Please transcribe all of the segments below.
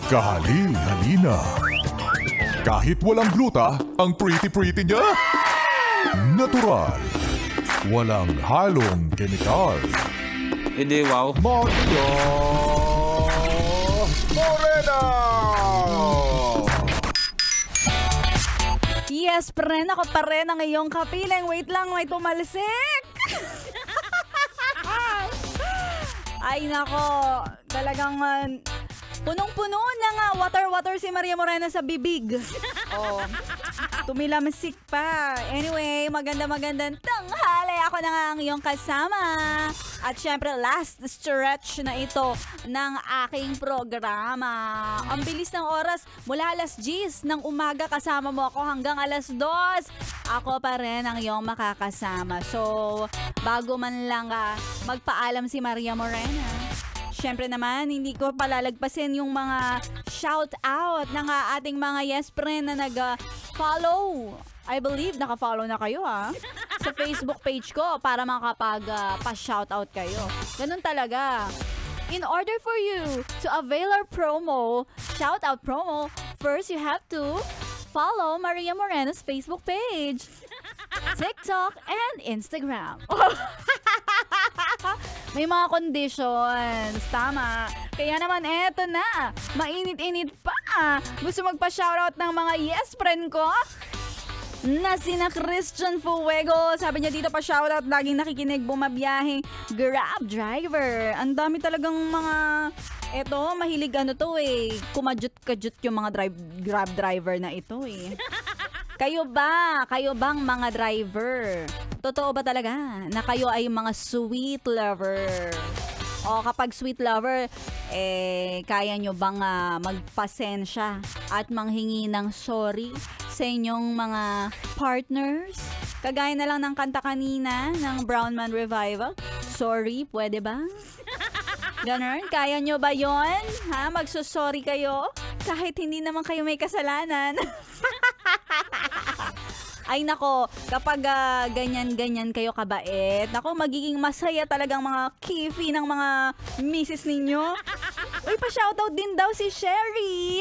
Kahali-halina. Kahit walang gluta, ang pretty-pretty niya. Natural. Walang halong kemikal. Hindi, wow. Maria Morena! Yes, pren. Ako pa rin ang iyong kapiling. Wait lang, may tumalsik. Ay, nako. Talagang punong-puno ng water-water si Maria Morena sa bibig. Oh, tumilamsik pa. Anyway, magandang tanghali. Ako na nga ang iyong kasama. At syempre, last stretch na ito ng aking programa. Ang bilis ng oras, mula alas 10 ng umaga kasama mo ako hanggang alas 2. Ako pa rin ang iyong makakasama. So, bago man lang magpaalam si Maria Morena, syempre naman, hindi ko palalagpasin yung mga shout-out ng ating mga yes friend na nag-follow. I believe naka-follow na kayo sa Facebook page ko para makapag-pa-shoutout kayo. Ganun talaga. In order for you to avail our promo, shoutout promo, first you have to follow Maria Morena's Facebook page, TikTok, and Instagram. May mga conditions. Tama. Kaya naman, eto na. Mainit-init pa. Gusto magpa-shoutout ng mga yes friend ko? Na sina Christian Fuego. Sabi niya dito pa shoutout. Laging nakikinig, bumabiyaheng Grab driver. Ang dami talagang mga... Eto, mahilig kumadyot-kadyot yung mga Grab driver na ito Kayo ba? Kayo bang mga driver? Totoo ba talaga na kayo ay mga sweet lover? O kapag sweet lover, kaya nyo bang magpasensya at manghingi ng sorry sa inyong mga partners? Kagaya na lang ng kanta kanina ng Brown Man Revival. Sorry, pwede ba? Ganon, kaya nyo ba yon? Magsusorry kayo? Kahit hindi naman kayo may kasalanan. Ay nako, kapag ganyan-ganyan kayo kabait, nako magiging masaya talagang mga kifi ng mga misis ninyo. Uy, pa-shoutout din daw si Sherry.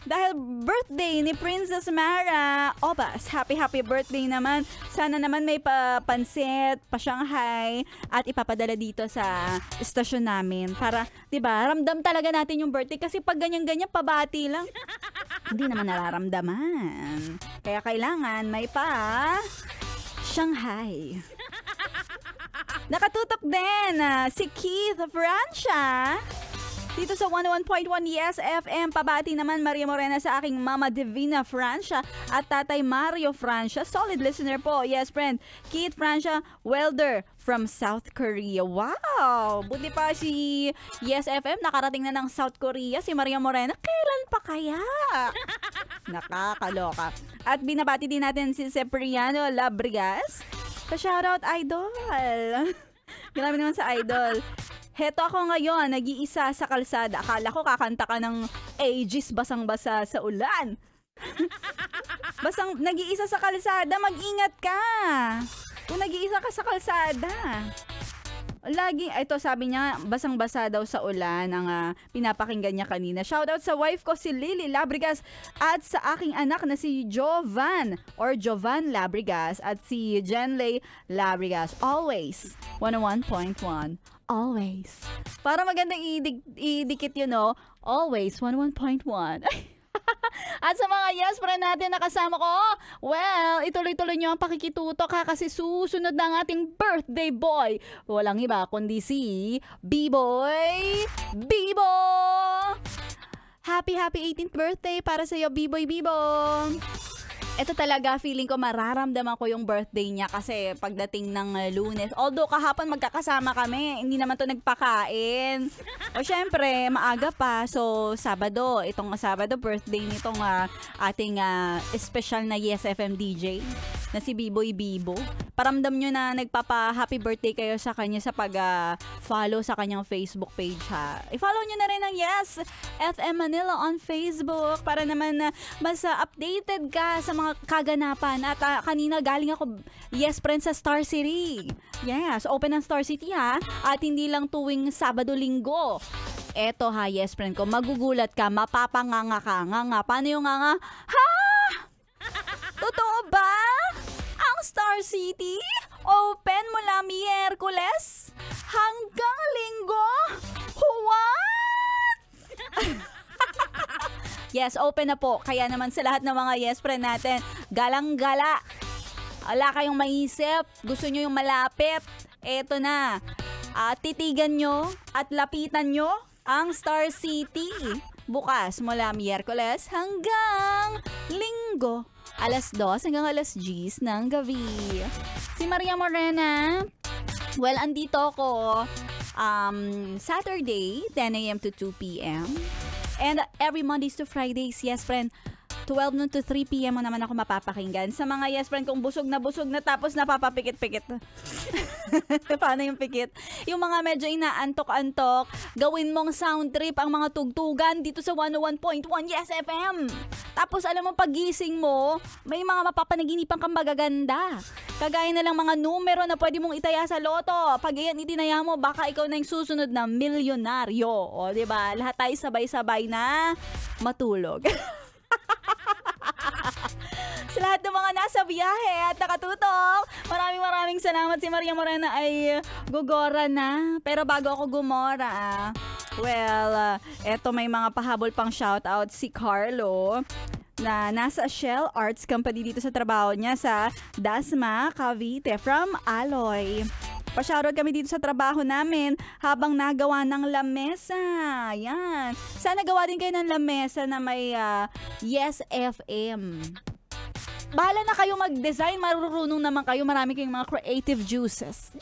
Dahil birthday ni Princess Mara. Obas, happy birthday naman. Sana naman may papansit, pa-Shanghai, at ipapadala dito sa estasyon namin. Para, di ba, ramdam talaga natin yung birthday. Kasi pag ganyan-ganyan, pabati lang. Hindi naman nararamdaman. Kaya kailangan may Shanghai. Nakatutok din si Keith Francia. Dito sa 101.1 Yes FM, pabati naman Maria Morena sa aking Mama Divina Francia at Tatay Mario Francia. Solid listener po. Yes, friend. Keith Francia, welder from South Korea. Wow! Buti pa si Yes FM, nakarating na ng South Korea. Si Maria Morena, kailan pa kaya? Nakakaloka. At binabati din natin si Cipriano Labrigas. Pa-shoutout, idol. Grabe naman sa idol. Heto ako ngayon, nag-iisa sa kalsada. Akala ko kakanta ka ng Aegis basang-basa sa ulan. Nag-iisa sa kalsada, mag-ingat ka. Kung nag-iisa ka sa kalsada. Ito sabi niya, basang-basa daw sa ulan ang pinapakinggan niya kanina. Shoutout sa wife ko si Lily Labrigas at sa aking anak na si Jovan Labrigas at si Jenley Labrigas. Always 101.1. Always. Para magandang idikit always 101.1. At sa mga yes friend natin nakasama ko, well, ituloy-tuloy nyo ang pakikitutok kasi susunod na ang ating birthday boy. Walang iba kundi si B-Boy Bibo! Happy 18th birthday para sa iyo, B-Boy Bibo! Ito talaga, feeling ko mararamdaman ko yung birthday niya kasi pagdating ng Lunes. Although kahapon magkakasama kami, hindi naman to nagpakain. O syempre, maaga pa. So, itong Sabado, birthday nitong ating special na Yes FM DJ na si Biboy Bibo. Paramdam nyo na nagpapa-happy birthday kayo sa kanya sa pag-follow sa kanyang Facebook page, ha. I-follow nyo na rin ang Yes FM Manila on Facebook para naman mas updated ka sa mga kaganapan. At kanina galing ako, yes friend, sa Star City. Yes, open ang Star City, ha. At hindi lang tuwing Sabado-Linggo. Eto, ha, yes friend ko, magugulat ka, mapapanganga ka. Nga, paano yung nga? Ha? Totoo ba? Ang Star City open mula Miyerkules hanggang Linggo? What? Yes, open na po. Kaya naman sa lahat ng mga yes friend natin, galang-gala. Wala kayong maisip. Gusto nyo yung malapit. Eto na. Titigan nyo at lapitan nyo ang Star City. Bukas mula Miyerkules hanggang Linggo. Alas 2 hanggang alas 10 ng gabi. Si Maria Morena, well, andito ako Saturday, 10 a.m. to 2 p.m. And every Mondays to Fridays, yes friend, 12 noon to 3 p.m. mo naman ako mapapakinggan. Sa mga yes friend kung busog na tapos napapapikit-pikit. Paano yung pikit? Yung mga medyo inaantok-antok, gawin mong sound trip ang mga tugtugan dito sa 101.1 Yes FM. Tapos alam mo, pagising mo, may mga mapapanaginipang kang magaganda. Kagaya na lang mga numero na pwede mong itaya sa loto. Pag iyan itinaya mo, baka ikaw na yung susunod na milyonaryo. O, diba? Lahat tayo sabay-sabay na matulog. Sa lahat ng mga nasa biyahe at nakatutok, maraming salamat. Si Maria Morena ay gugora na. Pero bago ako gumora, well, eto may mga pahabol pang shoutout si Carlo na nasa Shell Arts Company dito sa trabaho niya sa Dasma, Cavite from Aloy. Pa-shoutout kami dito sa trabaho namin habang nagawa ng lamesa. Yan. Sana gawa din kayo ng lamesa na may Yes FM. Bahala na kayo mag-design, marurunong naman kayo. Marami kayong mga creative juices.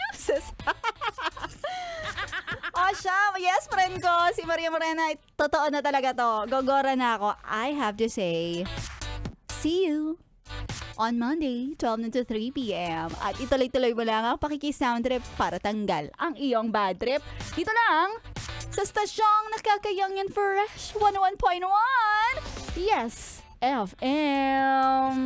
Siya, yes friend ko, si Maria Morena, totoo na talaga to. Gogora na ako. I have to say, see you on Monday, 12 to 3 p.m. At ituloy-tuloy mo lang ang pakikisound trip para tanggal ang iyong bad trip. Dito lang, sa stasyong nakakayangin fresh 101.1. Yes, FM.